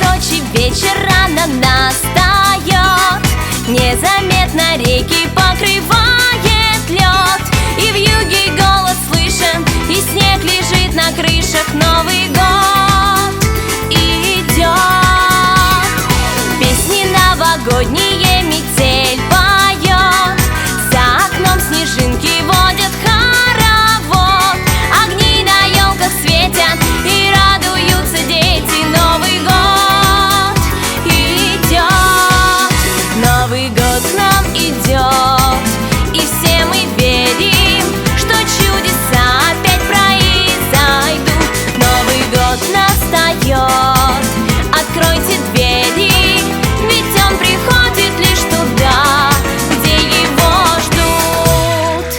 ночи вечер рано настает, незаметно реки покрывает лед, и в юге голос слышен, и снег лежит на крышах. Новый год идет. Песни новогодние метель поет, за окном снежинки водят хоровод, огни на елках светят и радуются дети. Новый год идет, Новый год к нам идет, и все мы верим, что чудеса опять произойдут. Новый год настает, откройте двери, ведь он приходит лишь туда, где его ждут.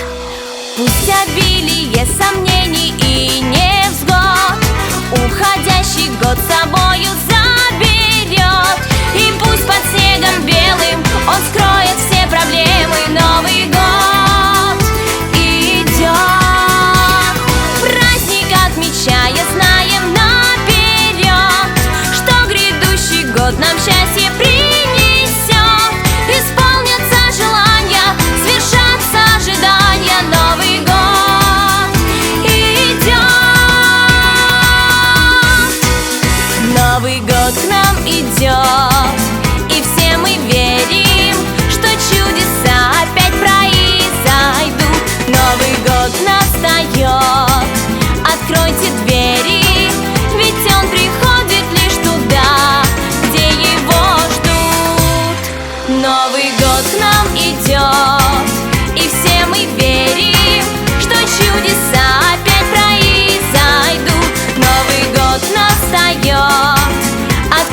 Пусть обилие сомнений и невзгод уходящий год с собою заберет, и пусть под снегом белым он скроет все проблемы. Новый год идет, праздник отмечая, знаем наперед, что грядущий год нам счастье принесет. Исполнятся желания, свершатся ожидания. Новый год идет, Новый год к нам идет, и все мы верим, что чудеса опять произойдут. Новый год настает, откройте двери, ведь он приходит лишь туда, где его ждут. Новый год к нам идет, и все мы верим, что чудеса опять произойдут. Новый год настает,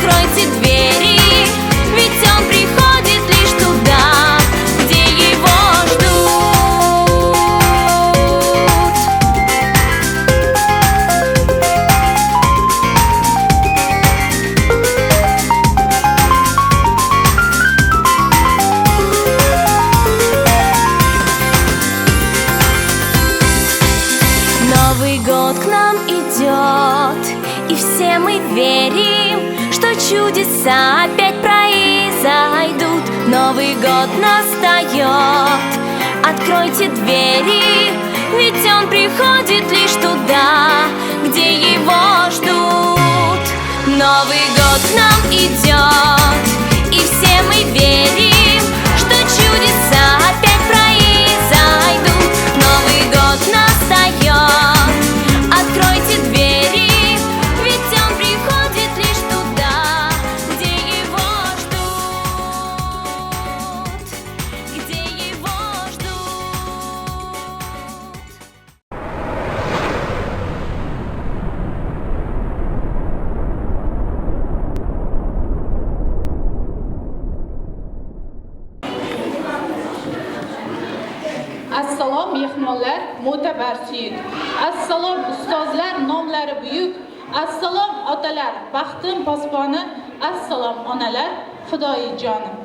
откройте двери, ведь он приходит лишь туда, где его ждут. Новый год к нам идет, и все мы верим, что чудеса опять произойдут. Новый год настает, откройте двери, ведь он приходит лишь туда, где его ждут. Новый год к нам идет, и все мы верим, что чудеса опять произойдут. Новый год настает, откройте двери, ведь он приходит лишь туда, где его ждут, где его ждут. Assalom mehmonlar, mo'tabar suyuk. Assalom ustozlar, nomlari buyuk. Assalom otalar, baxtim posboni. Assalom onalar, fidoyi jonim.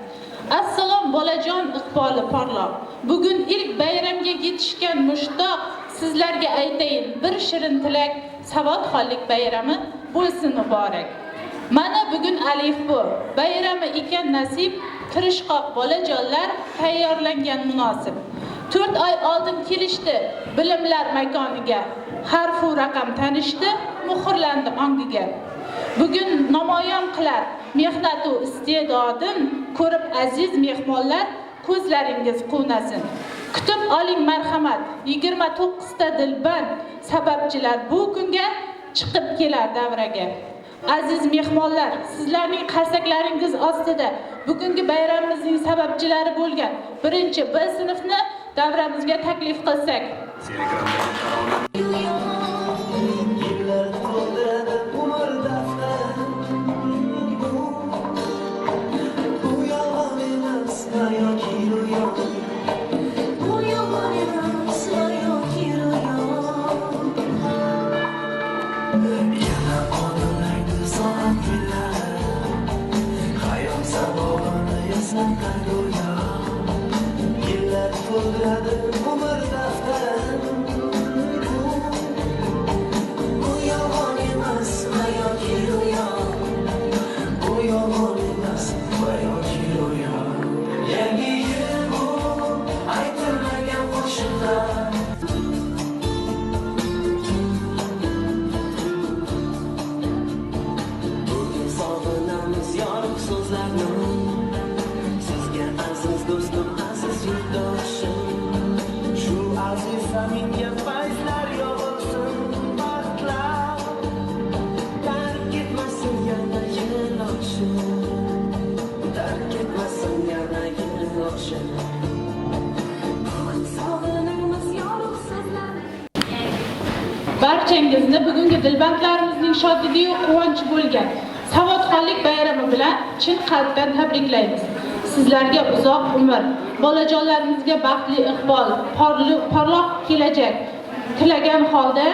Assalom bolajon, iqboli porloq. Bugun ilk bayramga yetishgan mushtoq. Sizlarga aytayin bir shirin tilak. Savodxonlik bayrami bo'lsin muborak. Mana bugun alif bu bayrami ekan nasib. Tirishqoq bolajonlar tayyorlangan munosib. 4 oy oldin kelishdi bilimlar makoniga, harf va raqam tanishdi, muhrlandi ongiga. Bugun namoyon qilar mehnat va iste'dodin, ko'rib aziz mehmonlar ko'zlaringiz quvnasin. Kutib oling marhamat, 29 ta dilband sababchilar bu kunga chiqib kelar davraga. Aziz mehmonlar, sizlarning qarsaklaringiz ostida bugungi bayramimizning sababchilari bo'lgan 1-B sinfni davramizga taklif qilsak. barchangizni bugungi dilbandlarimizning shodligiyu quvonchi bo'lgan Savodxonlik bayrami bilan chin qalbdan tabriklaymiz. Sizlarga uzoq umr, bolajonlarimizga baxtli iqbol, porloq kelajak tilagan holda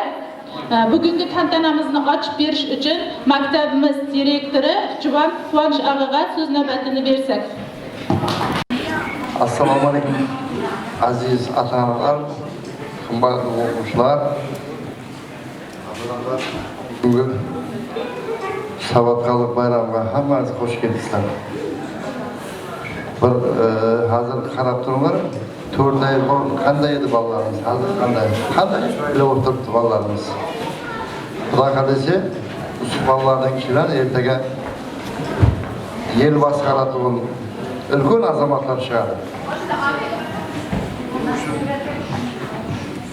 bugungi tantanamizni ochib berish uchun maktabimiz direktori Juvan Quvonch og'aga so'z navbatini bersak. Assalomu alaykum aziz ota-onalar, qimmatli o'quvchilar. Bugun Savodxonlik bayramiga hammasi xush kelibsizlar. Bir hozir qarab turinglar, 4 oy bo'ldi, qanday edi bolalarimiz, hozir qanday o'ylab o'tiribdi bolalarimiz. Xudo xohlasa, shu bolalarning ichidan ertaga yel boshqaradigan ulkan azamatlar chiqadi.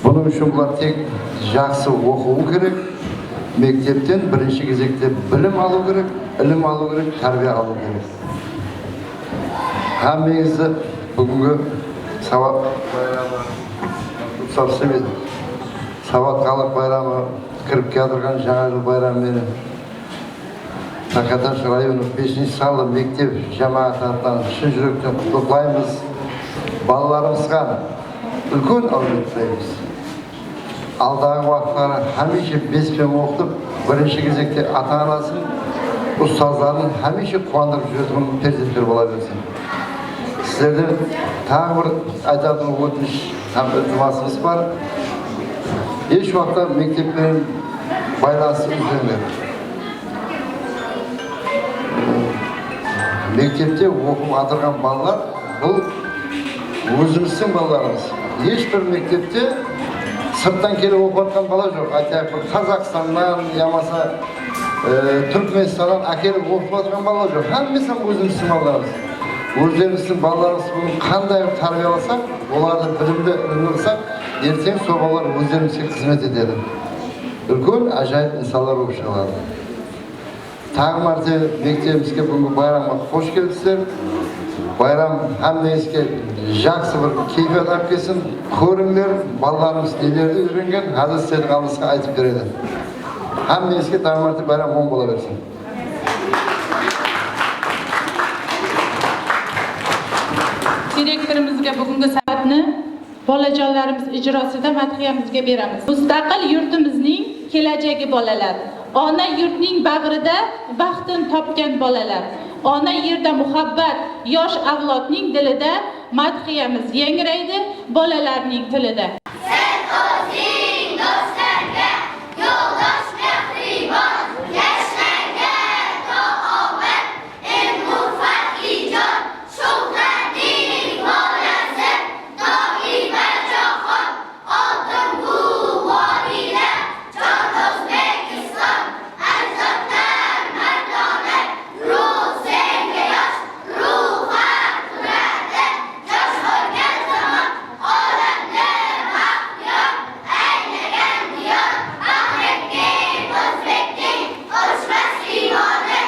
Buning uchun ular tek yaxshi o'qishi kerak, maktabdan birinchi кезекте bilim olish kerak, ilm olish kerak, tarbiya olish kerak. Hammangizni bugungi Savodxonlik bayrami kirib kelgan жаңа жыл bayramini Taqatash rayoni 5-sanli maktab jamoati атынан chin yurakdan qutlaqlaymiz. Bolalarımızga ulkan omad tilaymiz. Alдағы vaqtlari hamisha bespen o'qitib, birinchi кезекте ota-onasin, ustozlarni hamisha quvontirib yuradigan farzandlar bo'la bersin. Sizlardan tag'in bir aytadigan o'tmish ham iltimosimiz bor. Hech vaqtda maktablarning bayramini uzmanglar. Mektepte o'qib o'tirgan bolalar bu o'zimizning bolalarimiz. Hech bir mektepte sirtdan kelib o'qiyotgan bola yo'q. Aytaylik, Qozog'istondan, yamasa Turkmenistondan akelib o'qiyotgan bolalar yo'q. Hammasi o'zimizning bolalarimiz. O'zimizning bolalarimiz buni qanday tarbiyalasak, ularni bilimda o'rgatsak, ertaga shu bolalar o'zimizga xizmat etadi. Ulkan ajoyib insonlar bo'lib chiqadi. Tağ marta mektebimizga bugungi bayramga xush kelibsizlar. Bayram hammangizga yaxshi bir kayfiyat olib kelsin. Ko'ringlar, bolalarimiz nelarni o'rgangan, hozir sizlarga aytib beradi. Hammangizga tağ marta bayram omon bo'la bersin. Direktorimizga bugungi savatni bolajonlarimiz ijrosida madhiyamizga beramiz. Mustaqil yurtimizning kelajagi bolalar. Ona yurtning bag'rida baxtin topgan bolalar. Ona yerda muhabbat, yosh avlodning dilida madhiyamiz yangraydi bolalarning tilida. Sen o'zing do'stlarga yo'ldosh mehribon, yashnaga taobat, muvaffaq ijod, shuhratning bolasi, doimo jahon, oltin bu vodiyda, jon O'zbekiston, ajdodlar mardona, ruh senga yosh, ruhat turadi, yosh bo'lgan zamon, olamda baxtiyor, aynagan diyor, Bahretdin O'zbekning o'chmas imoni,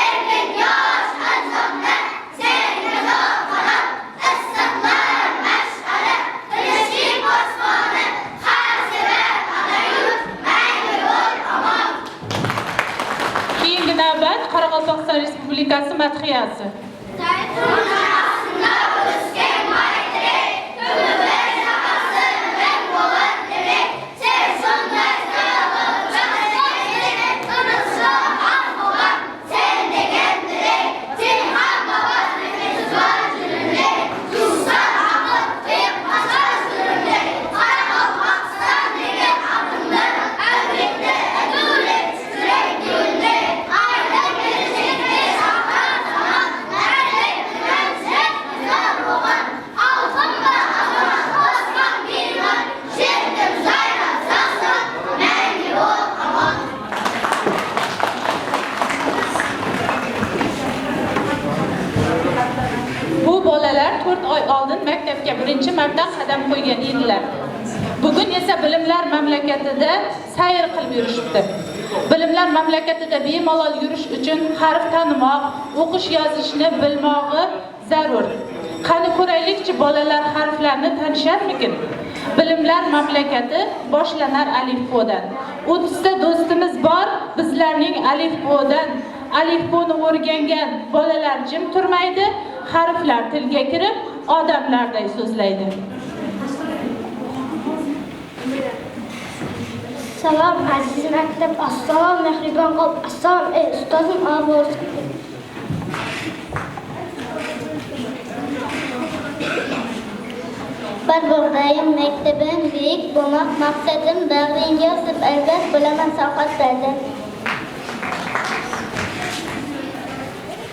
erkin yosh ajdodlar, senga zoqonat, istiqlol mash'ali, tinchlik posboni, xavfsirab ona yurt, mangu bo'l omon. Keyingi navbat Qoraqalpog'iston Respublikasi madhiyasi. Bu bolalar 4 oy oldin maktabga birinchi marta qadam qo'ygan edilar. Bugun esa bilimlar mamlakatida sayr qilib yurishibdi. Bilimlar mamlakatida bemalol yurish uchun harf tanimoq, o'qish yozishni bilmog'i zarur. Qani ko'raylikchi bolalar harflarni tanisharmikin? Bilimlar mamlakati boshlanar alifbodan. 30 ta do'stimiz bor, bizlarning alifbodan. Alifboni o'rgangan bolalar jim turmaydi, harflar tilga kirib, odamlarday so'zlaydi. Salom aziz maktab, assalom mehribon qalb, assalom ey ustozim ovoz. Bir buradayım mektebim büyük bulmak maksadım, bağrınca yazıp elbet bilemem savqatlardan.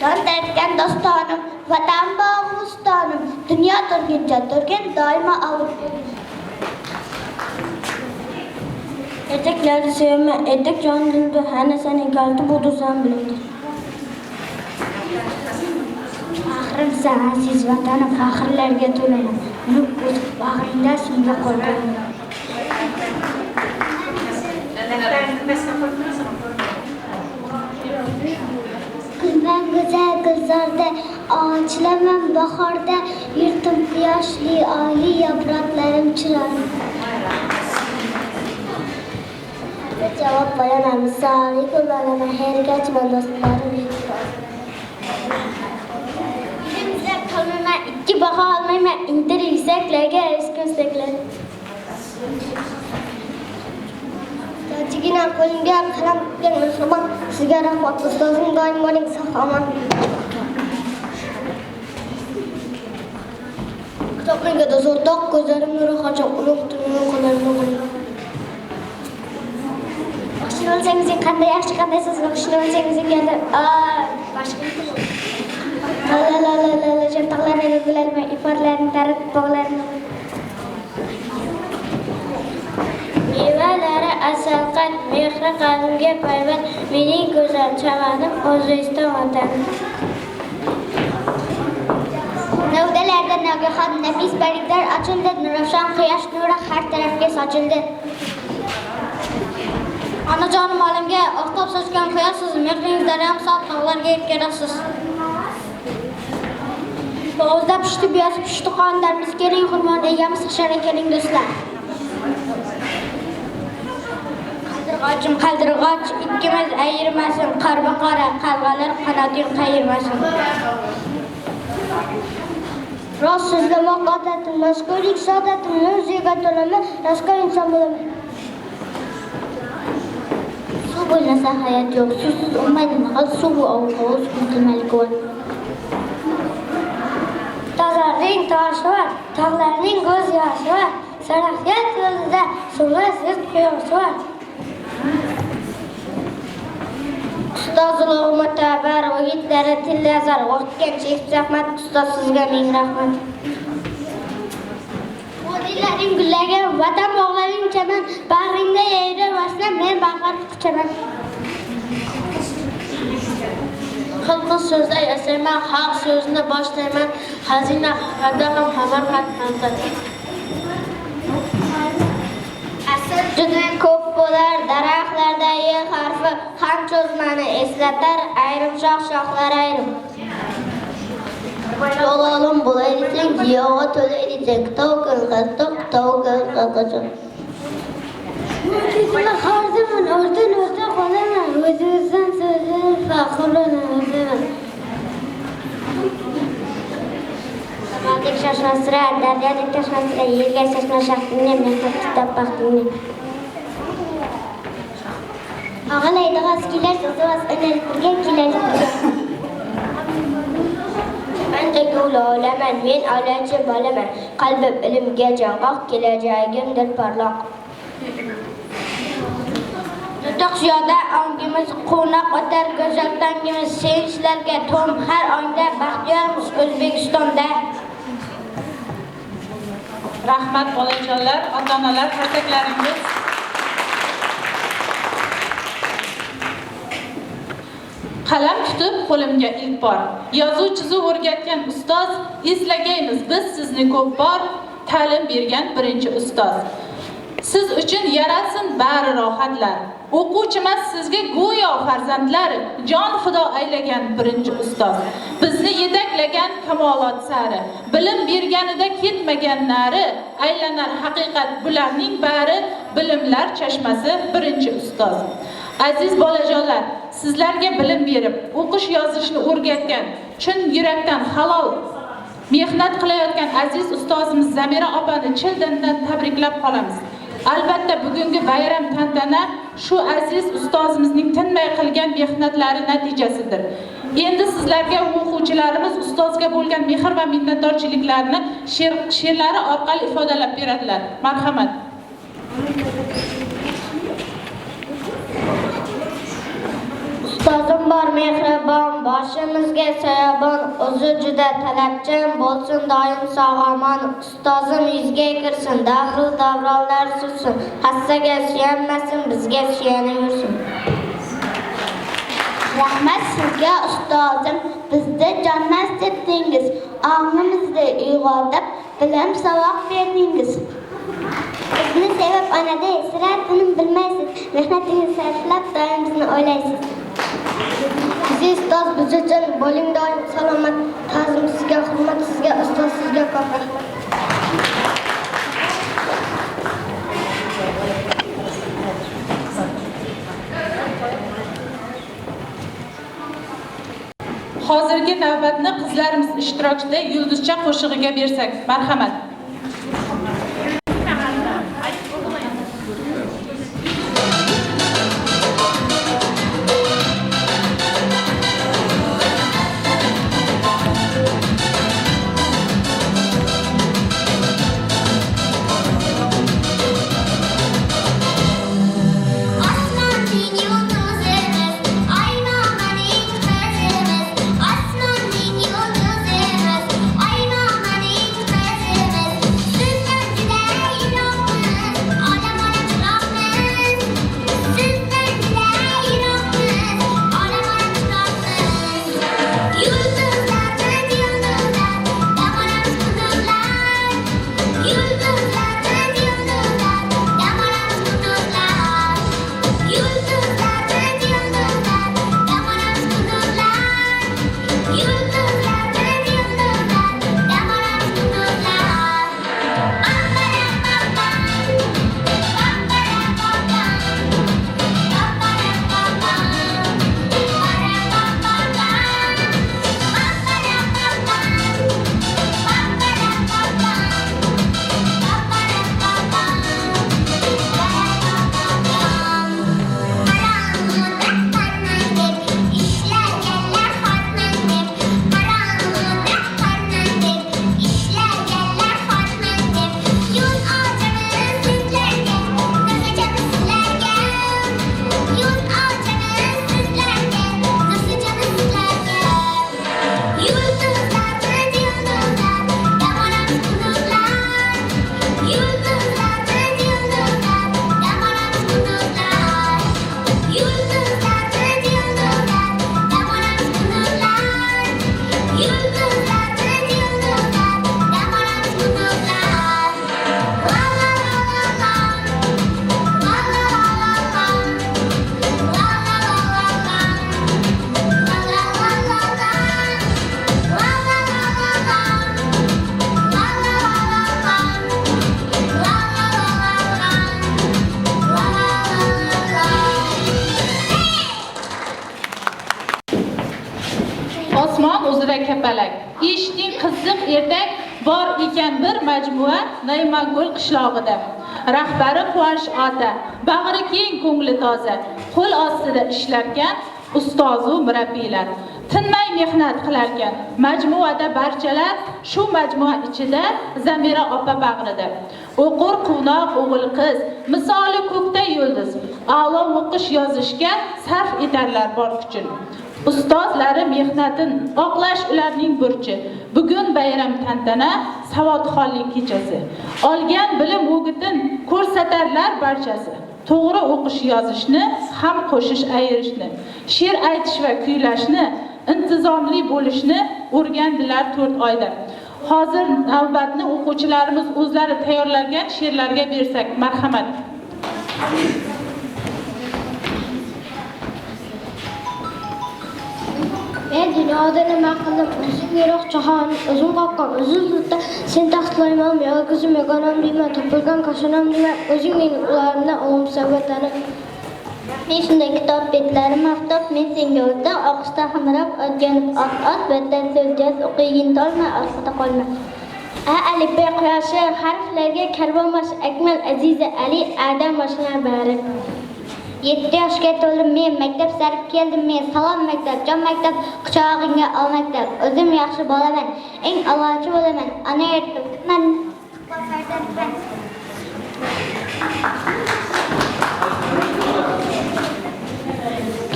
Don dertken dostanım, vatan bağlıstanım, dünya turgunca turgun daima alıp. Etekleri sevme, etek can dildi, hani senin kaldı budu sen bilindir. Faxrim sen aziz vatanım, faxrlarga to'ladim. Uni o'z bag'ringda sunda qoldim. Gulman güzel gulzorda, ağaçlamam bahorda, yurtim quyoshli, oyli yaproqlarim chiroyli. Cevap veremem, misali kullanamam, her geçmen dostlarım yurtlar. Bilimizde kalmama, iki baha almayma, indir yükseklerge erişkin istekler. Tacigina kolinga kalam yang bersama, segera waktu stasiun daim maring sahaman. Kitaplarga da zordak, gözlerim nuru kaçak, unuttuğumu kollarını koyuyor. Başını ölçenizin qanday yaxshi qanday siz başını ölçenizin geldi. Başka bir şey. La jantaqlarni bilalmay iforlarni taratib bog'larni. Mevalari asal qand, mehri qalbimga payvand, mening go'zal chavanim O'zbekiston vatanim. Navdalarda nagahan nafis barglar ochildi, nurafshon quyosh nuri har tarafga sochildi. Onajonim olamga oftob sochgan quyoshsiz, mehringizdan ham sof tog'larga yetkazasiz. Bo'g'izda pishdi biyoz, pishdi qondarmiz, keling xurmon egamiz hishara keling do'stlar. Qaldirg'ochim qaldirg'och, ikkimiz ayirmasin, qarba qora qarg'alar qanoting qayirmasin. Rost so'zlamoq odatim, mazkurlik saodatim, o'ziga to'laman, rasqa inson bo'laman. Suv bo'lmasa hayot yo'q, suvsiz ummaydi naqal suv ovoz qilmalik bo'l. Tog'larning toshi var, tog'larning ko'z yoshi var, saraxiyat yo'lida suvsiz quyoshi var. Ustoz ulug'im tabar, o'gitlari tillazar, vaqtgancha zahmat, ustoz sizga ming rahmat. Vodiylaring gullagan, vatan bog'laring chaman, bag'ringda yayra vaslam, men bag'ar quchaman. Xilqi so'zda yasayman, haq so'zni boshlayman, xazina qadamim xabar qatnazar. Asl juda ko'p bo'lar, daraxtlardagi harfi ham cho'zmani eslatar, ayrim shox-shoxlar ayrim. Yo'lolum bo'laylik, yog'i to'laylik, to'g'ri qilqachon. Mutlaqo harzaman, o'rta qolaman, o'zimizdan so'zlar faxrlanaman. Samoldek shoshmasira, daryodek toshmasira, yerga sochma shaxtingni, mehnat tutab baxtingni. Og'alaydi g'azkilar, so'zivas iniltirgan kelaylik. Ancha go'la olaman, men olachi bolaman, qalbim ilmga jangoq, kelajagimdir porloq. To'qsiyada ongimiz quvnoq o'tar, go'zal tongimiz sevinchlarga to'm, har ongda baxtiyormiz O'zbekistonda. Rahmat bolajonlar, ota-onalar, qarsaklaringiz. Qalam tutib qo'limga ilk bor. Yozuv chizuv o'rgatgan ustoz, eslagaymiz biz sizni ko'p bor, ta'lim bergan birinchi ustoz. Siz uchun yarasin bari rohatlar. O'quvchimas sizga go'yo farzandlar, jon fido aylagan birinchi ustoz. Bizni bizni yedaklagan kamolot sari, bilim berganida ketmagan nari, aylanar haqiqat bularning bari, bilimlar chashmasi birinchi ustoz. Aziz bolajonlar, sizlarga bilim berib, o'qish yozishni o'rgatgan, chin yurakdan halol mehnat qilayotgan aziz ustozimiz Zamira opani chin dildan tabriklab qolamiz. Albatta bugungi bayram tantana shu aziz ustozimizning tinmay qilgan mehnatlari natijasidir. Endi sizlarga o'quvchilarimiz ustozga bo'lgan mehr va minnatdorchiliklarni she'rlari orqali ifodalab beradilar. Marhamat. Ustozim bor mehribon, boshimizga soyabon, o'zi juda talabchan, bo'lsin doim sog'-omon. Ustozim yuzga kirsin, davru davronlar sursin, hassaga suyanmasin, bizga suyanursin. Rahmat sizga ustozim, bizni jannat etdingiz, ongimizni uyg'otib, bilim savoq berdingiz. Bizni sevib onaday sira tinim bilmaysiz, mehnatingizni sarflab doim bizni o'ylaysiz. Aziz ustoz, biz uchun bo'ling doim salomat, ta'zim sizga, hurmat sizga, ustoz sizga ko'p rahmat. Hozirgi navbatni qizlarimiz ishtirokida yulduzcha qo'shig'iga bersak, marhamat. Kapalak. Eshitding qiziq ertak bor ekan bir majmua Naymangul qishlog'ida. Rahbari Quvonch ota, bag'ri keng, ko'ngli toza, qo'l ostida ishlarkan ustoz va murabbiylar. Tinmay mehnat qilarkan. Majmuada barchalar, shu majmua ichida Zamira opa bag'rida. O'qur quvnoq o'g'il qiz, misoli ko'kda yulduz. A'lo o'qish yozishga sarf etarlar bor kuchin. Ustozlari mehnatin oqlash ularning burchi. Bugun bayram tantana, savodxonlik kechasi. Olgan bilim o'gitin ko'rsatarlar barchasi. To'g'ri o'qish yozishni, ham qo'shish ayirishni, she'r aytish va kuylashni, intizomli bo'lishni o'rgandilar 4 oyda. Hozir navbatni o'quvchilarimiz o'zlari tayyorlagan she'rlarga bersak, marhamat. Men dunyoda nima qildim? O'zim yo'q jahon, o'zim qoqqan, o'zim tutda sen taxtlayman, yo'q ko'zim yo'qonam deyman, topilgan qashonam deyman, o'zing mening ularni olmsan vatanim. Men shunday kitob betlari maftob, men senga o'tdan oqishda hamroh o'tganib ot vatan so'zjaz o'qigin tolma, orqada qolma. Alif be quyoshi harflarga karvon bosh Akmal Aziza Ali Adam boshlar bari. 7 yoshga to'ldim men, maktab sarib keldim men, salom maktab, jon maktab, quchog'ingga ol maktab. O'zim yaxshi bo'laman, eng a'lochi bo'laman. Ana ertman.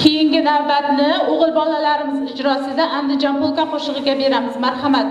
Keyingi navbatni o'g'il bolalarimiz ijrosida Andijon polka qo'shig'iga beramiz. Marhamat.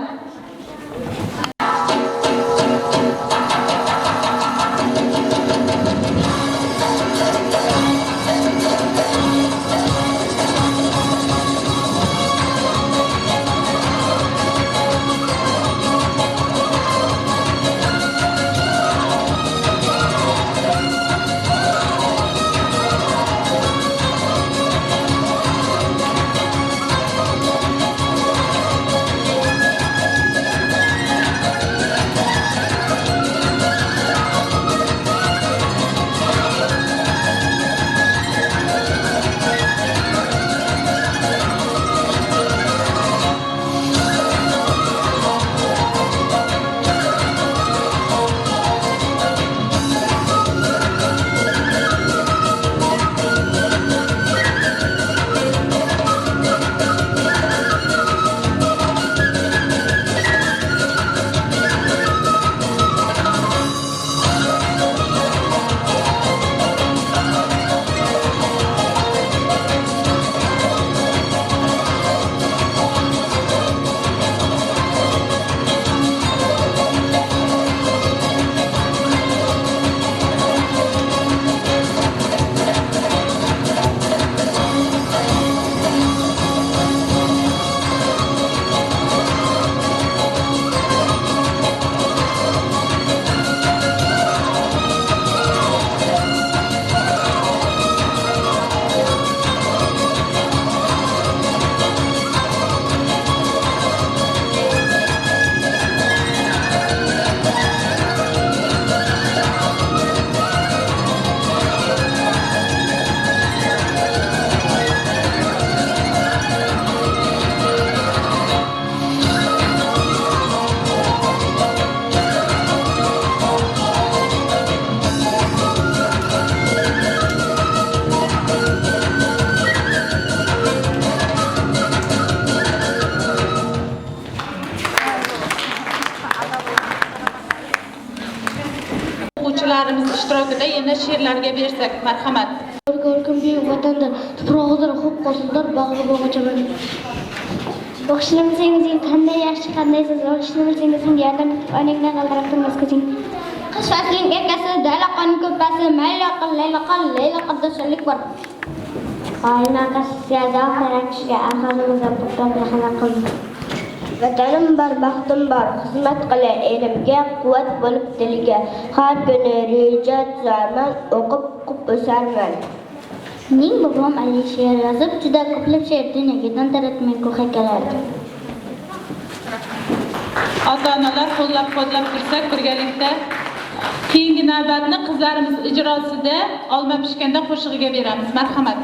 O'quvchilarimiz ishtirokida yana she'rlarga bersak, marhamat. Ko'rkim buyuk vatanda, tuprog'idir, xo'p qo'sildir, bag'ri bog'ichaman. O'qishni bilsangiz qanday yaxshi, qanday siz o'qishni bilsangiz yordam etib onangdan qaldirab turmas ko'zing. Qish faslining erkasi, dalaqon ko'pasi, mayli qil, layla qaddosalik bor. Qoyina qasiyada xarakishga axirimizni to'xtatib xizmat qildi. Vatanim bor, baxtim bor, xizmat qilay elimga, quvvat bo'lib diliga. Har kuni reja tuzarman, o'qib o'sarman. Mening bobom Alisher yozib, juda ko'plab she'r dunyoga taratmay ko'hakalardi. Ota-onalar qo'llab-quvvatlab tursak birgalikda keyingi navbatni qizlarimiz ijrosida olma pishganda qo'shig'iga beramiz. Marhamat.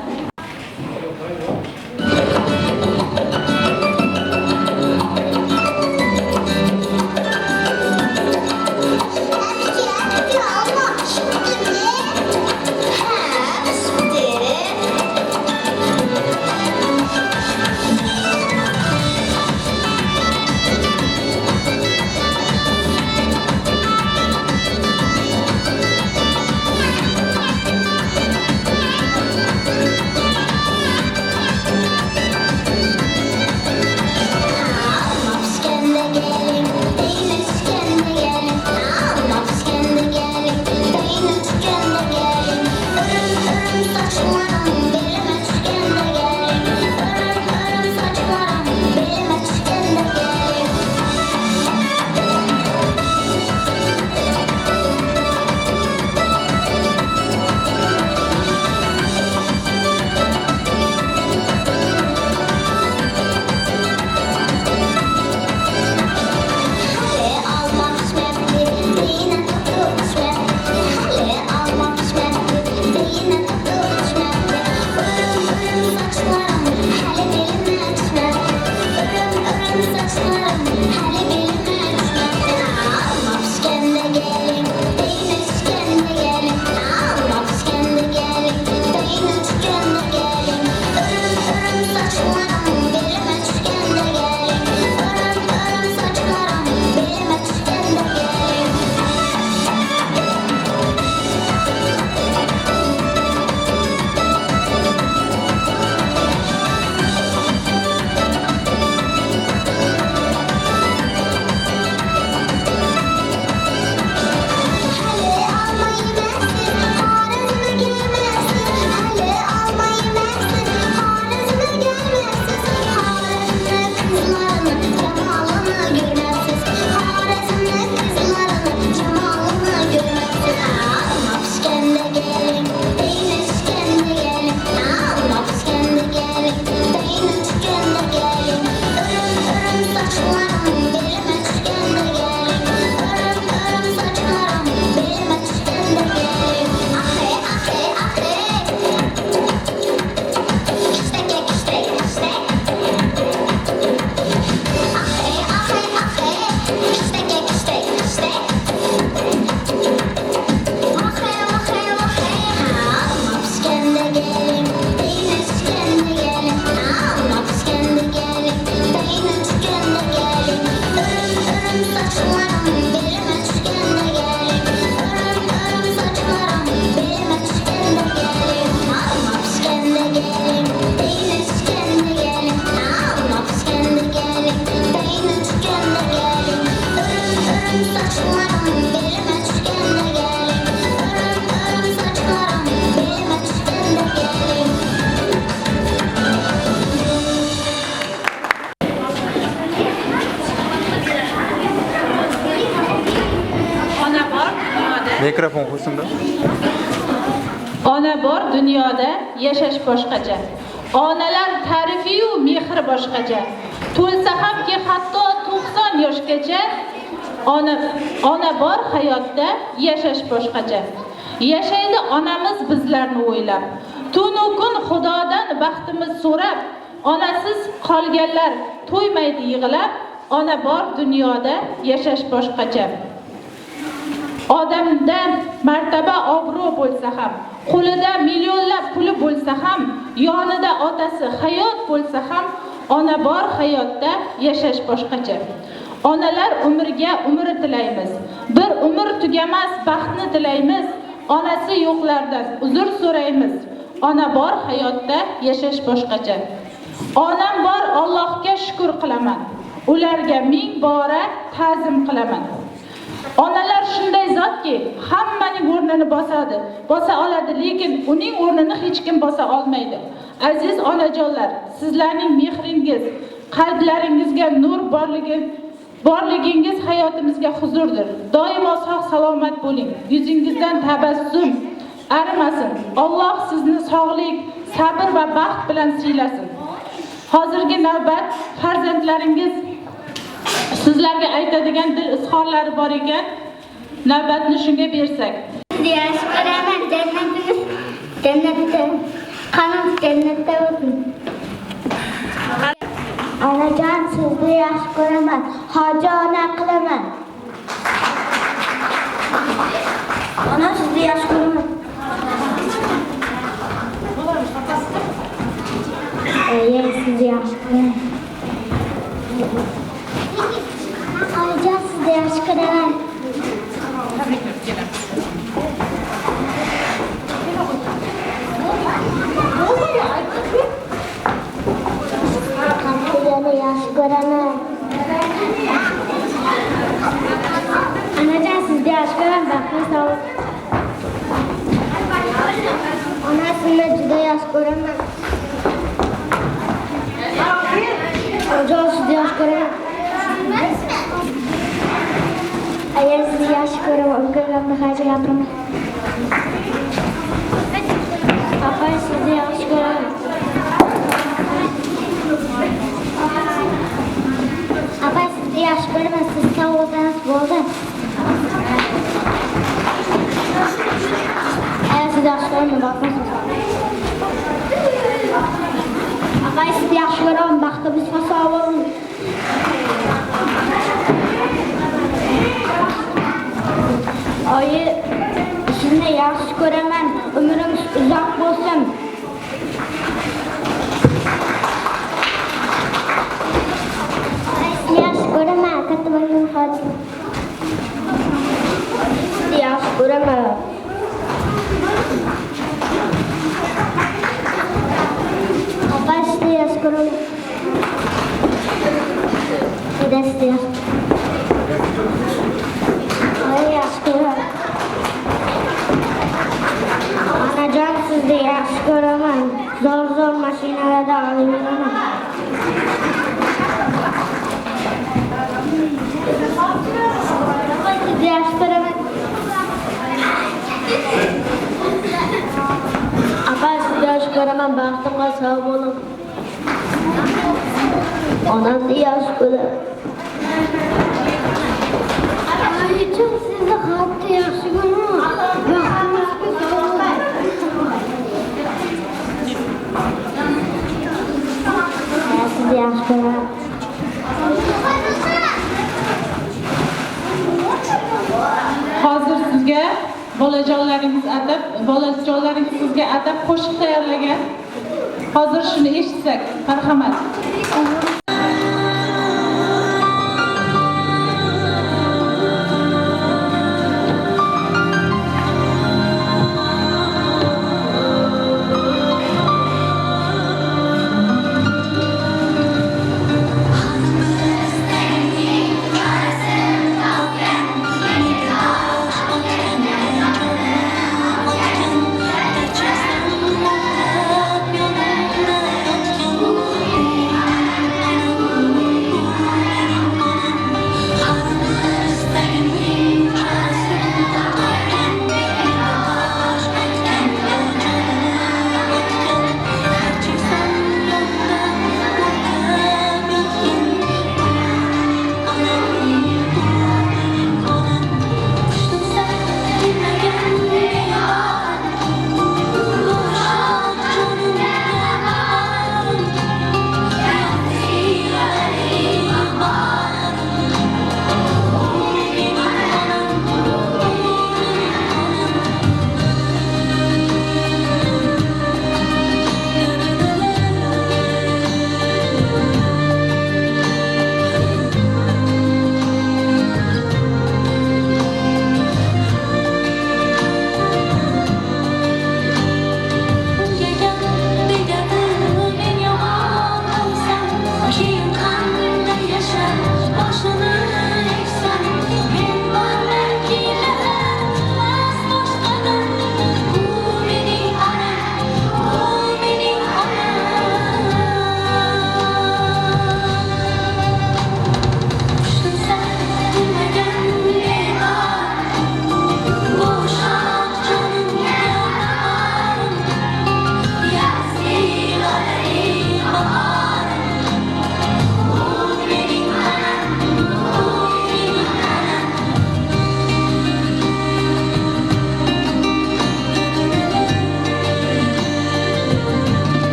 Mikrofon qo'ysinlar. Ona bor dunyoda yashash boshqacha. Onalar ta'rifi-yu mehri boshqacha. To'lsa hamki hatto 90 yoshgacha. Ona bor hayotda yashash boshqacha. Yashaydi onamiz bizlarni o'ylab. Tun-u kun Xudodan baxtimiz so'rab, onasiz qolganlar to'ymaydi yig'lab. Ona bor dunyoda yashash boshqacha. Odamdan martaba obro' bo'lsa ham, qo'lida millionlab puli bo'lsa ham, yonida otasi hayot bo'lsa ham, ona bor hayotda yashash boshqacha. Onalar umrga umr tilaymiz. Bir umr tugamas baxtni tilaymiz. Onasi yo'qlardan uzr so'raymiz. Ona bor hayotda yashash boshqacha. Onam bor Allohga shukr qilaman. Ularga ming bora ta'zim qilaman. Onalar shunday zotki, hammaning o'rnini bosadi, bosa oladi, lekin uning o'rnini hech kim bosa olmaydi. Aziz onajonlar, sizlarning mehringiz, qalblaringizga nur borligingiz hayotimizga huzurdir. Doimo sog' salomat bo'ling. Yuzingizdan tabassum arimasin. Alloh sizni sog'lik, sabr va baxt bilan siylasin. Hozirgi navbat farzandlaringiz sizlarga aytadigan dil izhorlari bor ekan, navbatni shunga bersak. Yaxshi ko'raman, jannatda o'tin. Onajon, sizni yaxshi ko'raman, hoji ona qilaman. Ona, sizni yaxshi ko'raman. Sizni yaxshi ko'raman. Onajon, sizni yaxshi ko'raman. Qanchagani yaxshi ko'raman. Onajon, sizni yaxshi ko'raman. Baxtli sog'lik. Ona, sizni juda yaxshi ko'raman. Onajon, sizni yaxshi ko'raman. Ayol, sizni yaxshi ko'raman. Ukamni hajga gapiraman. Papa, sizni yaxshi ko'raman. Apa, sizni yaxshi ko'raman. Siz sog'ligingiz bo'ldi. Ayol, sizni yaxshi ko'raman. Baxtli. Apa, sizni yaxshi ko'raman. Baxtimiz va sog'lig'imiz. Oyi, sizni yaxshi ko'raman. Umringiz uzoq bo'lsin. Sizni yaxshi ko'raman. Katta bo'lgan hoji. Sizni yaxshi ko'raman. Opa, sizni yaxshi ko'raman. Sizni yaxshi. Yaxshi ko'raman. Onajon, sizni yaxshi ko'raman. Zo'r mashinalarda olib yuraman. Sizni yaxshi ko'raman. Apa, sizni yaxshi ko'raman. Baxtimga sog' bo'ling. Onamni yaxshi ko'raman. Ayıcım, sizni hatta yaxshi ko'raman. Baxtimizga sog' bo'ling. Sizni yaxshi ko'raman. Hozir sizga bolajonlaringiz sizga atab qo'shiq tayyorlagan. Hozir shuni eshitsak, marhamat.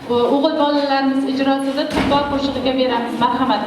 o'g'il bolalarimiz ijrosida Tulpor qo'shig'iga beramiz. Marhamat.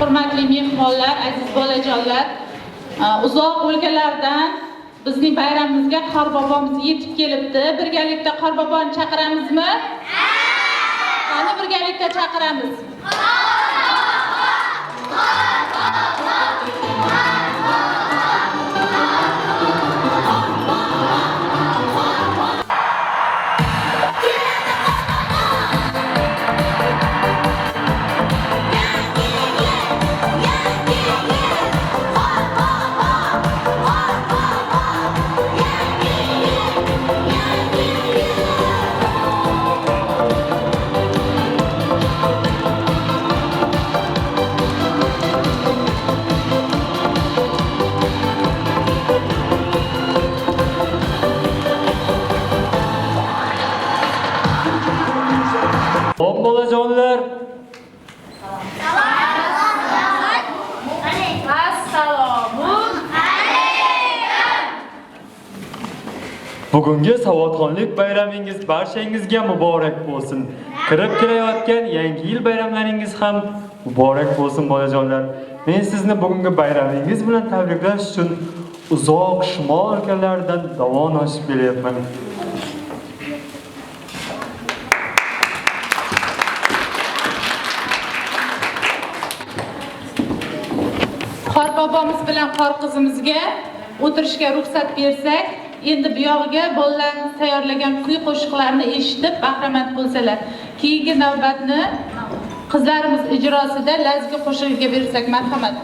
Hurmatli mehmonlar, aziz bolajonlar, uzoq o'lkalardan bizning bayramimizga Qorbobomiz yetib kelibdi. Birgalikda Qorboboni chaqiramizmi? Qani birgalikda chaqiramiz. Hop bolajonlar. Bugungi savodxonlik bayramingiz barchangizga muborak bo'lsin. Kirib kelayotgan yangi yil bayramlaringiz ham muborak bo'lsin bolajonlar. Men sizni bugungi bayramingiz bilan tabriklash uchun uzoq shimol o'lkalaridan dovon oshib kelyapman. Qorbobomiz bilan qorqizimizga o'tirishga ruxsat bersak, endi bu yog'iga bolalarimiz tayyorlagan kuy qo'shiqlarni eshitib bahramand bo'lsalar. Keyingi navbatni qizlarimiz ijrosida lazgi qo'shig'iga bersak, marhamat.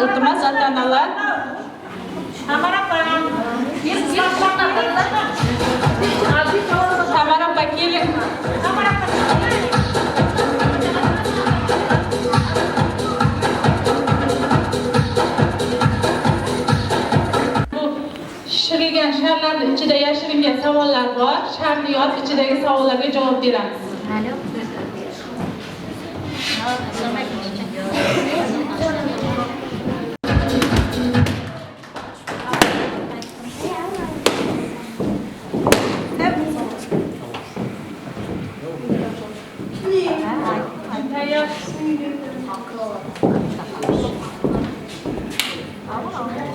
iltimos ota-onalar Tamara vakili bu shirilgan sharlarning ichida yashiringan savollar bor. Sharni yozib ichidagi savollarga javob beramiz.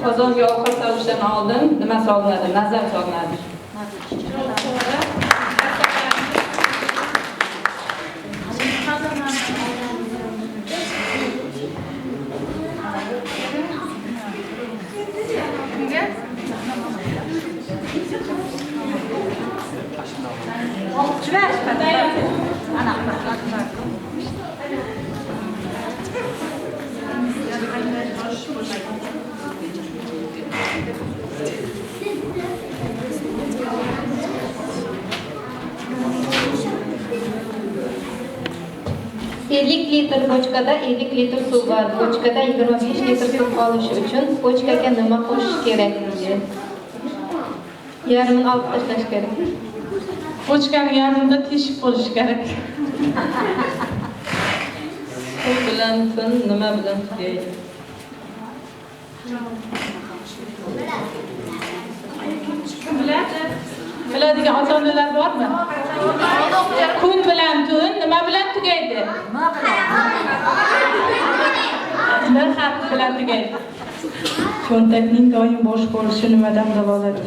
Qozonga ovqat solishdan oldin nima solinadi? Nazar solinadi. litr bochkada 50 litr suv bor. Bochkada 25 litr suv qolishi uchun bochkaga nima qo'shish kerak? Yarmini olib tashlash kerak. Bochkani yarmida teshib qo'yish kerak. Suv bilan tun nima bilan tugaydi? Biladigan ota-onalar bormi? Kun bilan tun nima bilan tugaydi? Bir harf bilan tugaydi. Cho'ntakning doim bo'sh bo'lishi nimadan dalolat?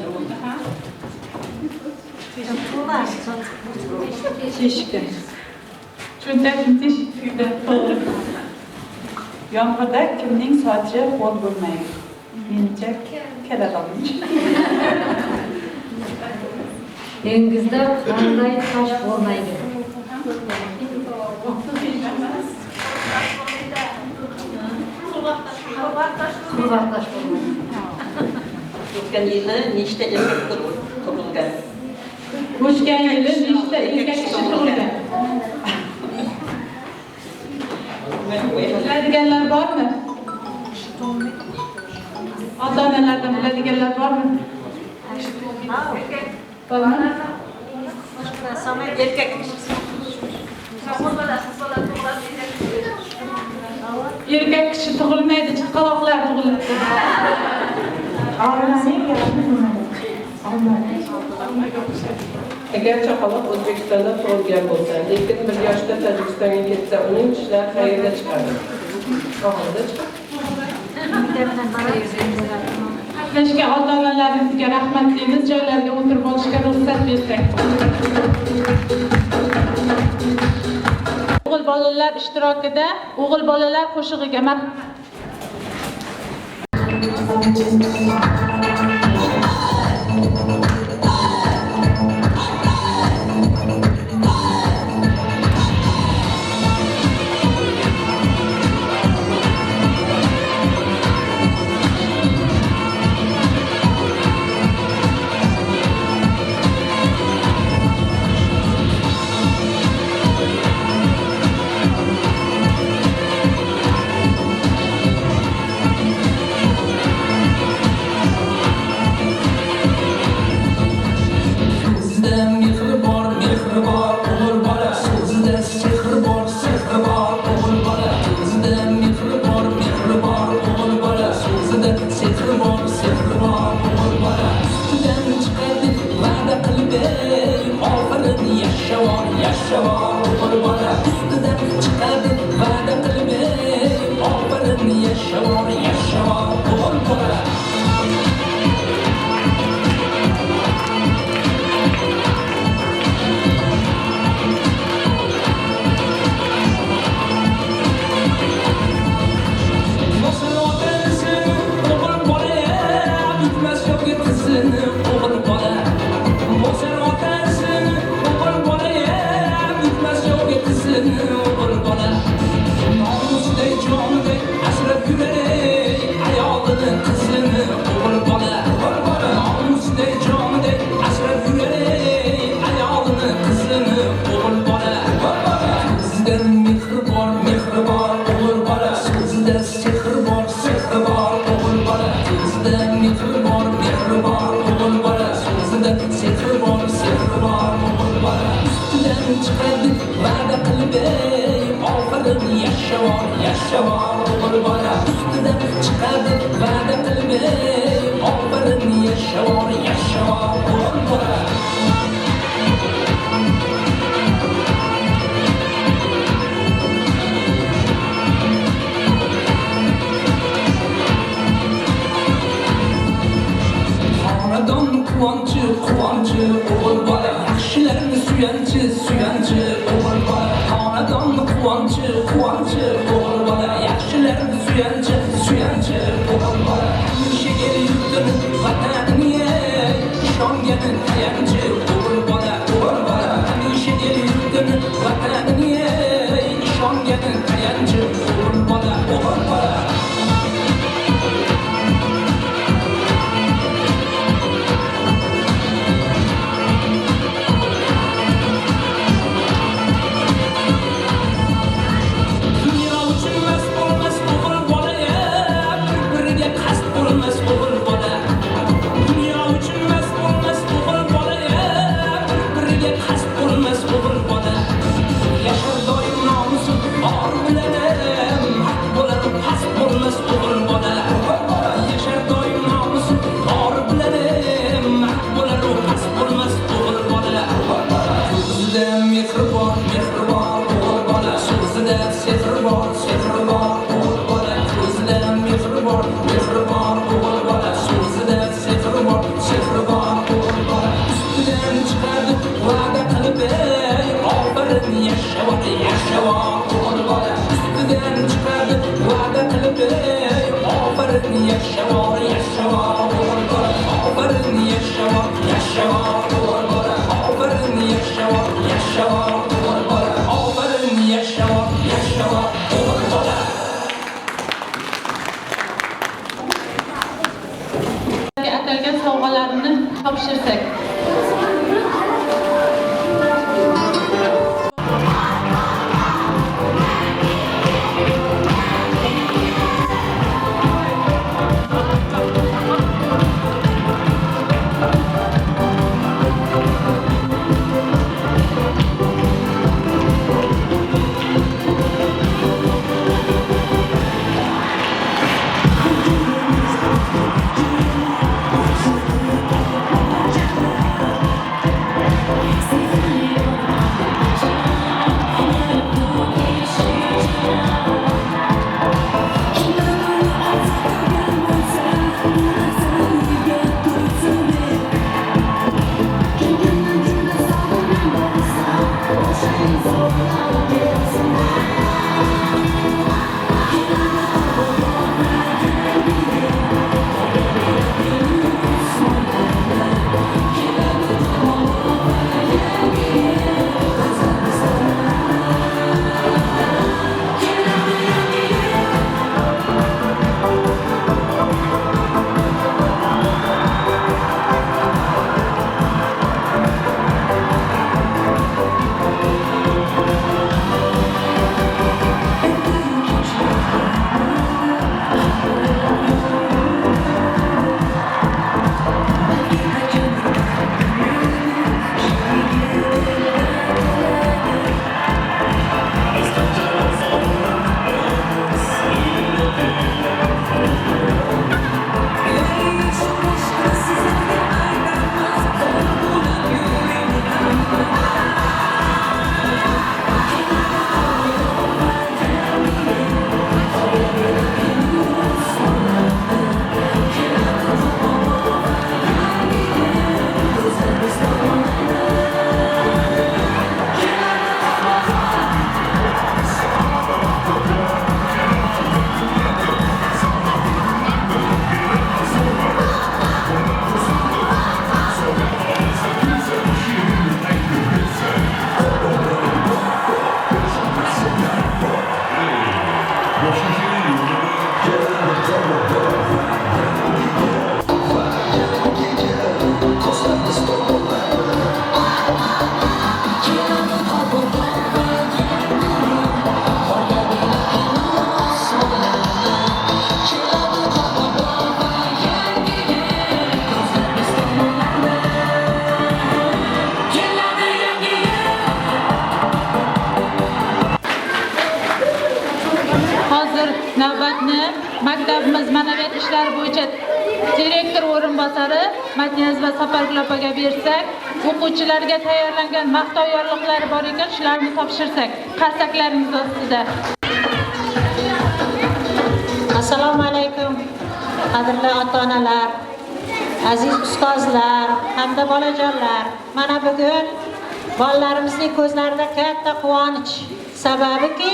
Teshikda. Cho'ntakni teshikda to'g'ri. Yomg'irda kimning sochi ho'l bo'lmaydi? Menimcha kaladonning. Dengizda qanday tosh bo'lmaydi? Qurg'oq tosh bo'lmaydi. O'tgan yili nechta erkak tug'ilgan? O'tgan yili nechta erkak kishi tug'ilgan? Biladiganlar bormi? Ota-onalardan biladiganlar bormi? Bormi? Erkak Erkak kishi tug'ilmaydi, chaqaloqlar tug'iladi. Agar chaqaloq O'zbekistonda tug'ilgan bo'lsa, lekin 1 yoshda Tojikistonga ketsa, uning tishlari qayerda chiqadi? Og'izda chiqadi. Qatnashgan ota-onalarimizga rahmat deymiz, joylarga o'tirib olishga ruxsat bersak. O'g'il bolalar ishtirokida o'g'il bolalar qo'shig'iga Wow. atalgan sovg'alarini topshirsak. Navbatni maktabimiz ma'naviyat ishlari bo'yicha direktor o'rinbosari Matniyazova Sapargul opaga bersak, o'quvchilarga tayyorlangan maqtov yorliqlari bor ekan, shularni topshirsak, qarsaklaringiz ostida. Assalomu alaykum. Qadrli ota-onalar, aziz ustozlar hamda bolajonlar. Mana bugun bolalarimizning ko'zlarida katta quvonch. Sababiki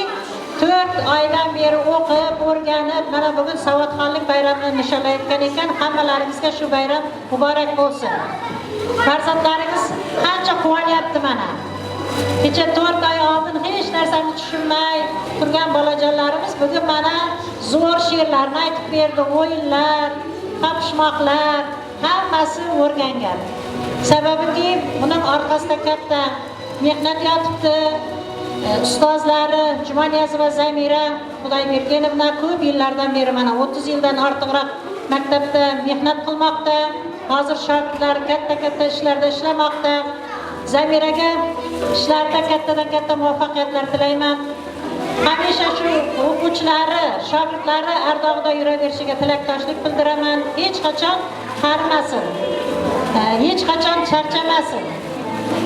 4 oydan beri o'qib, o'rganib, mana bugun savodxonlik bayramini nishonlayotgan ekan. Hammalaringizga shu bayram muborak bo'lsin. Farzandlaringiz qancha quvonyapti mana. Kecha 4 oy oldin hech narsani tushunmay turgan bolajonlarimiz bugun mana zo'r she'rlarni aytib berdi, o'yinlar, topishmoqlar, hammasi o'rgangan. Sababiki buning orqasida katta mehnat yotibdi. Ustozlari Jumaniyazova Zamira Xudoyberdinovna ko'p yillardan beri mana 30 yildan ortiqroq maktabda mehnat qilmoqda. Hozir shogirdlar katta ishlarda ishlamoqda. Zamiraga ishlarida kattadan katta muvaffaqiyatlar tilayman. Hamisha shu o'quvchilari, shogirdlari ardog'ida yuraverishiga tilakdoshlik bildiraman. Hech qachon qarimasin. Hech qachon charchamasin.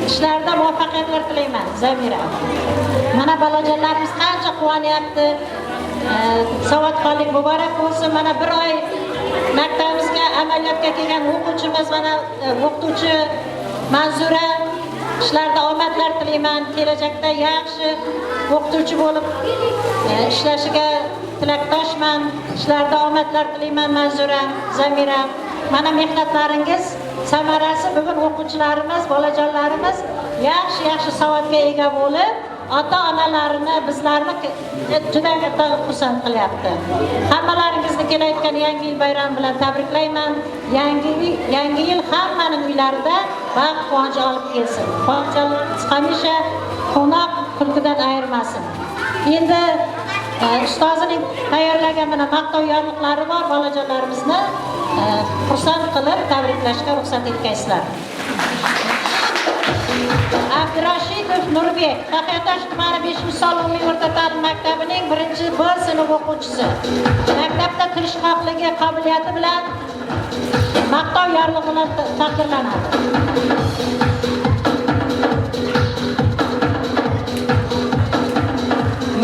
İşlarda muvaffaqiyatlar tilayman, Zamira. Mana bolajonlarimiz qancha quvonyapti. Savodxonlik muborak bo'lsin. Mana 1 oy maktabimizga amaliyotga kelgan o'quvchimiz mana o'qituvchi Manzura ishlarda omadlar tilayman. Kelajakda yaxshi o'qituvchi bo'lib ishlashiga tilakdoshman. Ishlarda omadlar tilayman Manzura, Zamira. Mana mehnatlaringiz samarasi bugun o'quvchilarimiz, bolajonlarimiz yaxshi savodga ega bo'lib, ota-onalarini, bizlarni juda katta xursand qilyapti. Hammalaringizni kelayotgan yangi yil bayrami bilan tabriklayman. Yangi yil hammaning uylarida baxt, quvonch olib kelsin. Quvonchlarimiz hamisha quvnoq, kulgudan ayirmasin. Endi ustozining tayyorlagan mana maqtov yorliqlari bor, bolajonlarimizni xursand qilib tabriklashga ruxsat etgaysizlar. Abdurashidov Nurbek, Taxiatosh tumani 5-son umumiy o'rta ta'lim maktabining 1-B sinf o'quvchisi. Maktabda tirishqoqligi, qobiliyati bilan maqtov yorlig'i bilan taqdirlanadi.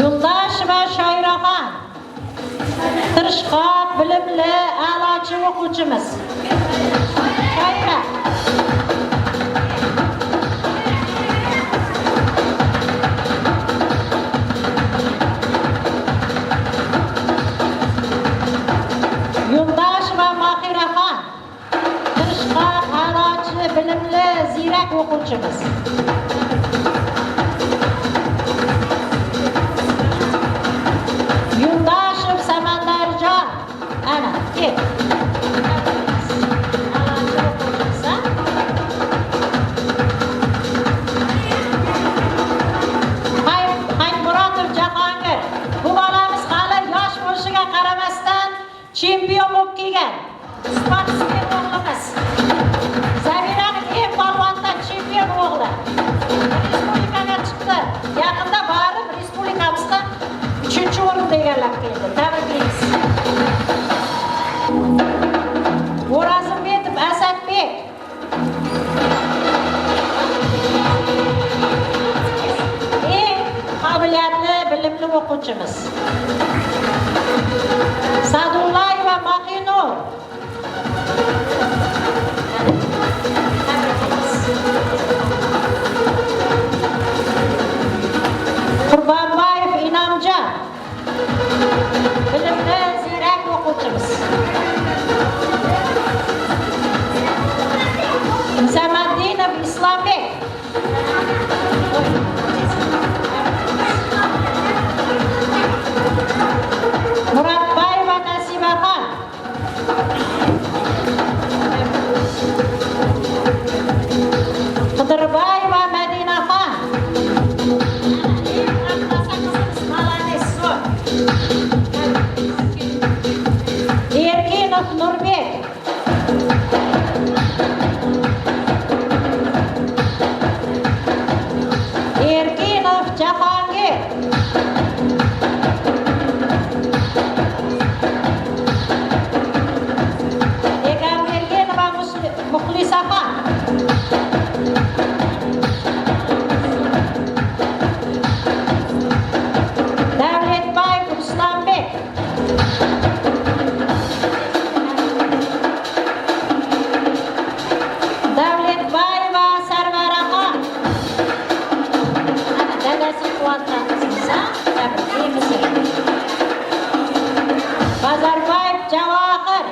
Yo'ldosheva Shoiraxon, tirishqoq, bilimli, a'lochi o'quvchimiz. Shoira. Yo'ldosheva Mohiraxon, tirishqoq, a'lochi, bilimli, ziyrak o'quvchimiz. Yo'ldoshev Samandarjon, ana, kel. Haymurodov Jahongir, bu bolamiz hali yosh bo'lishiga qaramasdan chempion bo'lib kelgan. Sportchilar o'g'limiz. Zamiraning eng polvondan chempion o'g'li. Respublikaga chiqdi. Yaqinda borib respublikamizda 3-o'rinni egallab keldi. Tabriklaymiz. O'razimbetov Asadbek. Eng qobiliyatli, bilimli o'quvchimiz. Sadullayeva Mohinur. Qurbonboyev Inomjon. Bilimli, ziyrak o'quvchimiz. Samaddinov Islombek. Muratbayeva Nasibaxon. Qidirbayeva Madinaxon. Erkinov Nurbek. Erkinov Jahongir. Egambergenova Muxlisaxon. Davletbayev Ruslanbek. Davletbayeva Sarvaraxon. Ana dadasi quvontiramiz, ha? Tabriklaymiz. Bazarbayev Javohir.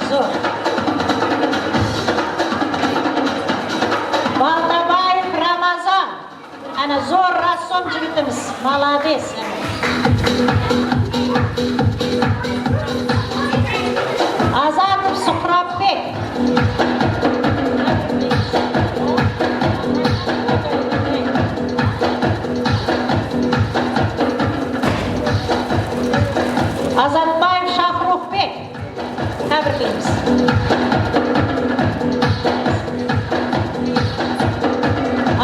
Zo'r. Baldabayev Ramazon. Ana zo'r rassom jigitimiz. Молодец. Azatov Suhrobbek. Azatbayev Shahruxbek. Tabriklaymiz.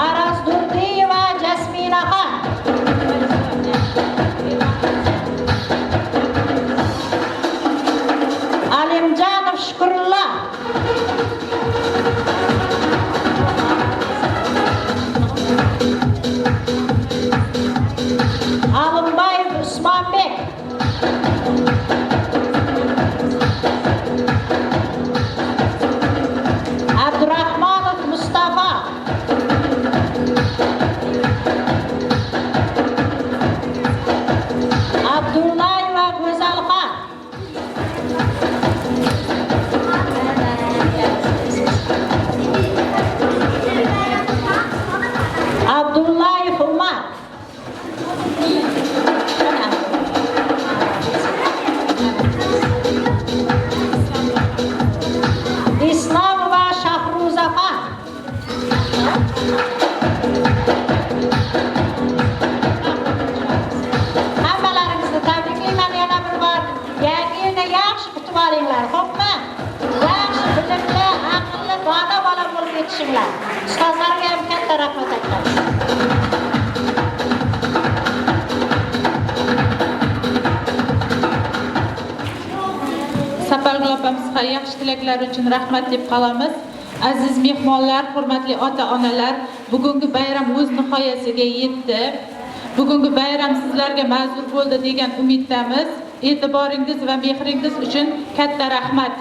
Araz Durdiyeva Jasminaxon. Hammalaringizni tabriklayman yana bir bor. Yangi yilda yaxshi kutib olinglar, xo'pmi? Yaxshi bilimli, aqlli, dono bola bo'lib yetishinglar. Ustozlarga ham katta rahmat aytamiz. Sapalgul opamizga yaxshi tilaklar uchun rahmat deb qolamiz. Aziz mehmonlar, hurmatli ota-onalar, bugungi bayram o'z nihoyasiga yetdi. Bugungi bayram sizlarga manzur bo'ldi degan umiddamiz. E'tiboringiz va mehringiz uchun katta rahmat.